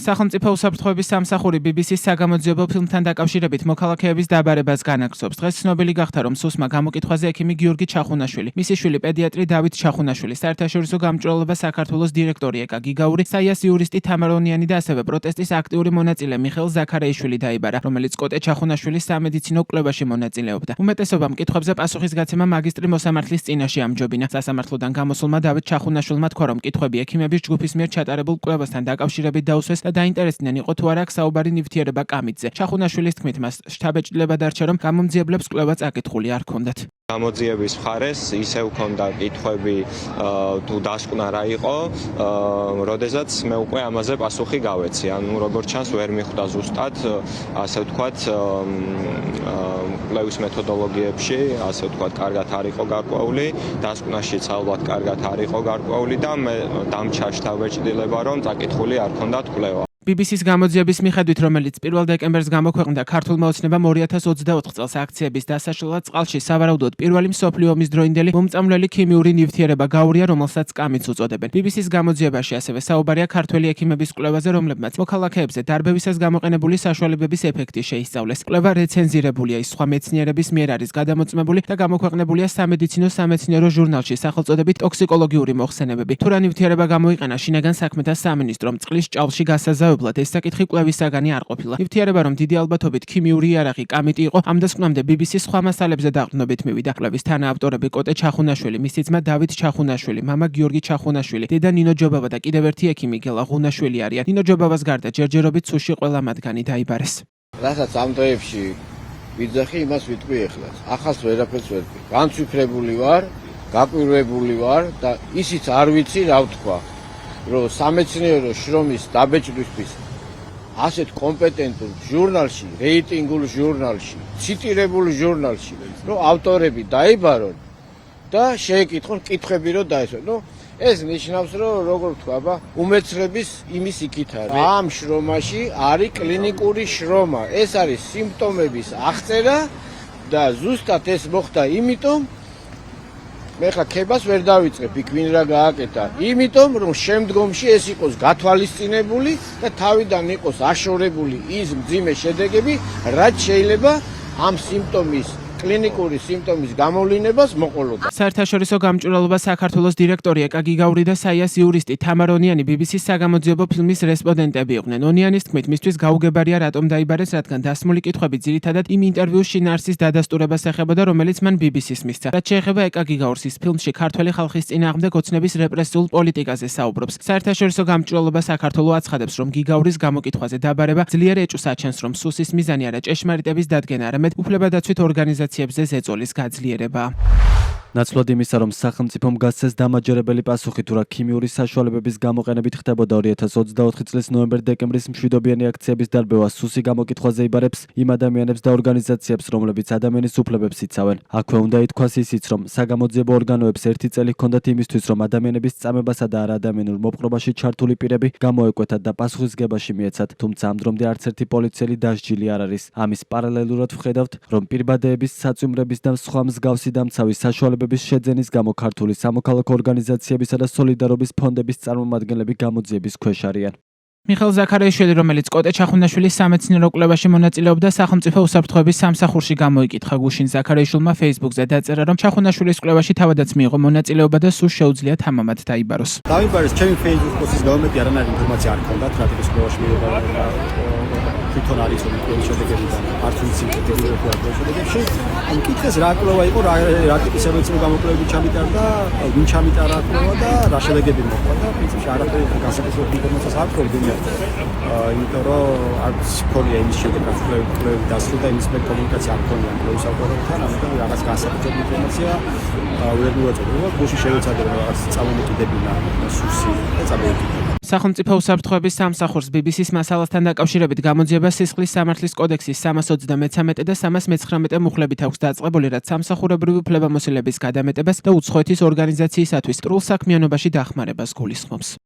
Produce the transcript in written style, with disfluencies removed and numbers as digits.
სახელმწიფო უსაფრთხოების სამსახური BBC-ს საგამოძიებო ფილმთან დაკავშირებით მოქალაქეების დაბარებას განაგრძობს. დღეს ცნობილი გახდა, რომ სუსმა გამოკითხვაზე ექიმი გიორგი ჩახუნაშვილი, მისი შვილი პედიატრი დავით ჩახუნაშვილი, საერთაშორისო გამჭვირვალობა საქართველოს დირექტორი ეკა გიგაური, საიას იურისტი თამარონიანი და ასევე პროტესტის აქტიური მონაწილე მიხეილ ზაქარეიშვილი დაიბარა, რომელიც კოტე ჩახუნაშვილის სამედიცინო კვლევაში მონაწილეობდა. უმეტესობა მკითხვებზე პასუხისგაცემა მაგისტრი მოსამართლის წინაშე ამჯობინა. სასამართლოდან გამოსულმა დავით ჩახუნაშვილმა თქვა, რომ მკითხვები ექიმების ჯგუფის მიერ ჩატარებულ კვლევასთან დაკავშირებით დაუსვეს და დაინტერესდნენ იყო თუ არა აქ საუბარი ნივთიერება კამიტზე. ჩახუნაშვილის თქმით, მას შთაბეჭდილება დარჩა, რომ გამომძიებლებს კვლევა წაკითხული არ ჰქონდათ. გამოძიების მხარეს ისევ ჰქონდა კითხვები თუ დასკვნა რა იყო, როდესაც მე უკვე ამაზე პასუხი გავეცი. ანუ როგორც ჩანს, ვერ მიხვდა ზუსტად, ასე ვთქვათ, კვლევის მეთოდოლოგიებში, ასე ვთქვათ, კარგად არ იყო გარკვეული, დასკვნაშიც ალბათ კარგად არ იყო გარკვეული და მე დამჩა შთაბეჭდილება, რომ წაკითხული არ ჰქონდათ კვლევა. BBC-ს გამოძიების მიხედვით, რომელიც 1 დეკემბერს გამოქვეყნდა ქართულმა ოცნებამ 2024 წელს აქციების დასაშლელად წყალში სავარაუდოდ პირველი მსოფლიო ომის დროინდელი მომწამვლელი ქიმიური ნივთიერება გაურია, რომელსაც კამიტს უწოდებენ. BBC-ს გამოძიებაში ასევე საუბარია ქართველი ექიმების კვლევაზე, რომლებმაც მოქალაქეებზე დარბევისას გამოყენებული საშუალებების ეფექტი შეისწავლეს. კვლევა რეცენზირებულია, ის სხვა მეცნიერების მიერ არის გადამოწმებული და გამოქვეყნებულია სამედიცინო სამეცნიერო ჟურნალში სახელწოდებით ტოქსიკოლოგიური მოხსენებები. თუ რა ნივთიერება გამოიყენა შინაგან საქმეთა სამინისტრომ წყლის ჭავლში გასაზავებლად, ეს საკითხი კვლევის საგანი არ ყოფილა. ნივთიერება, რომ დიდი ალბათობით ქიმიური იარაღი კამიტი იყო, ამ დასკვნამდე BBC-ს სხვა მასალებზე დაყრდნობით მივიდა. კვლევის თანაავტორები კოტე ჩახუნაშვილი, მისი ძმა დავით ჩახუნაშვილი, მამა გიორგი ჩახუნაშვილი, დედა ნინო ჯობავა და კიდევ ერთი ექიმი გელა ღუნაშვილი არიან. ნინო ჯობავას გარდა ჯერჯერობით სუში ყველა მათგანი დაიბარეს. რასაც ამ დღეებში ვიძახი, იმას ვიტყვი ეხლა. ახალს ვერაფერს ვერ ვიტყვი. განცვიფრებული ვარ, გაკვირვებული ვარ და ისიც არ ვიცი რა ვთქვა. რომ სამეცნიერო შრომის დაბეჭდვისთვის ასეთ კომპეტენტურ ჟურნალში, რეიტინგულ ჟურნალში, ციტირებულ ჟურნალში, რომ ავტორები დაიბარონ და შეეკითხონ კითხვები რომ დაესვენ. ეს ნიშნავს, რომ როგორ ვთქვა, უმეცრების იმის იქით არის. ამ შრომაში არის კლინიკური შრომა. ეს არის სიმპტომების აღწერა და ზუსტად ეს მოხდა იმიტომ, მე ხა ქებას ვერ დავიწყებ იქ ვინ რა გააკეთა. იმიტომ რომ შემდგომში ეს იყოს გათვალისწინებული და თავიდან იყოს აშორებული ის მძიმე შედეგები, რაც შეიძლება ამ სიმპტომის კლინიკური სიმპტომის გამოვლინებას მოყოლოდა. საერთაშორისო გამჭვირვალობა საქართველოს დირექტორი ეკა გიგაური და საიას იურისტი თამარონიანი BBC-ს საგამოძიებო ფილმის რესპონდენტები იყვნენ. ონიანის თქმით, მისთვის გაუგებარია რატომ დაიბარეს, რადგან დასმული კითხვები ძირითადად იმ ინტერვიუს შინაარსის დადასტურებას ეხებოდა, რომელიც მან BBC-ს მისცა. რაც შეეხება ეკა გიგაურს, ის ფილმში ქართველი ხალხის წინააღმდეგ ოცნების რეპრესიულ პოლიტიკაზე საუბრობს. საერთაშორისო გამჭვირვალობა საქართველოს აცხადებს, რომ გიგაურის გამოკითხვაზე დაბარება ძლიერ ეჭვს აჩენს, რომ სუსის მიზანი არა ჭეშმარიტების დადგენა, არამედ უფლებადაცვით ორგანიზაციებზე ზეწოლის გაძლიერება. ნაცვლად იმისა, რომ სახელმწიფომ გასცეს დამაჯერებელი პასუხი თუ რა ქიმიური საშუალებების გამოყენებით ხდებოდა 2024 წლის ნოემბერ-დეკემბრის მშვიდობიანი აქციების დარბევა სუსი გამოკითხვაზე იბარებს იმ ადამიანებს და ორგანიზაციებს, რომლებიც ადამიანის უფლებებს იცავენ. აქვე უნდა ითქვას ისიც, რომ საგამოძიებო ორგანოებს ერთი წელი ჰქონდათ იმისთვის, რომ ადამიანების წამებასა და არაადამიანურ მოპყრობაში ჩართული პირები გამოეკვეთათ და პასუხისგებაში მიეცათ, თუმცა ამ დრომდე არც ერთი პოლიციელი დასჯილი არ არის. ამის პარალელურად ვხედავთ, რომ პირბადეების, საწვიმრების და სხვა მსგავსი დამცავი საშუალებების შეძენის გამო ქართული სამოქალაქო ორგანიზაციებისა და სოლიდარობის ფონდების წარმომადგენლები გამოძიების ქვეშ არიან. მიხეილ ზაქარეიშვილი, რომელიც კოტე ჩახუნაშვილის სამეცნიერო კვლევაში მონაწილეობდა, სახელმწიფო უსაფრთხოების სამსახურში გამოიკითხა. გუშინ ზაქარეიშვილმა Facebook-ზე დაწერა, რომ ჩახუნაშვილის კვლევაში თავადაც მიიღო მონაწილეობა და სულ შეუძლია თამამად დაიბაროს. დაიბარეს ჩემი Facebook პოსტის გამომეტი არანაირი ინფორმაცია არ ჰქონდათ, რა ტიპის კვლევაში მიიღო. თვითონ არის რომ კვლევის შედეგებიდან არც ვიცი დიდი კვლევის შედეგებში. ამ კითხეს რა კვლევა იყო, რა ტიპის სამეცნიერო გამოკვლევები ჩამიტარდა, ვინ ჩამიტარა კვლევა და რა შედეგები მოყვა და პრინციპში არაფერი განსაკუთრებულ ინფორმაციას არ ჰქონდა. იმიტომ რომ არც ქონია იმის შემდეგ რაც კვლევები დასრულდა, იმის მე კომუნიკაცია არ ჰქონია კვლევის ავტორებთან, ამიტომ რაღაც განსაკუთრებული ინფორმაცია ვერ მივაწოდებია. გუშინ შევეცადე რომ რაღაც წამომეკიდებინა სუსი და წამოეკიდებინა. სახელმწიფო უსაფრთხოების სამსახურს BBC-ს მასალასთან დაკავშირებით გამოძიება სისხლის სამართლის კოდექსის 333 და 319 მუხლებით აქვს დაწყებული, რაც სამსახურებრივი უფლებამოსილების გადამეტებას და უცხოეთის ორგანიზაციისათვის სტრულ საქმიანობაში დახმარებას გულისხმობს.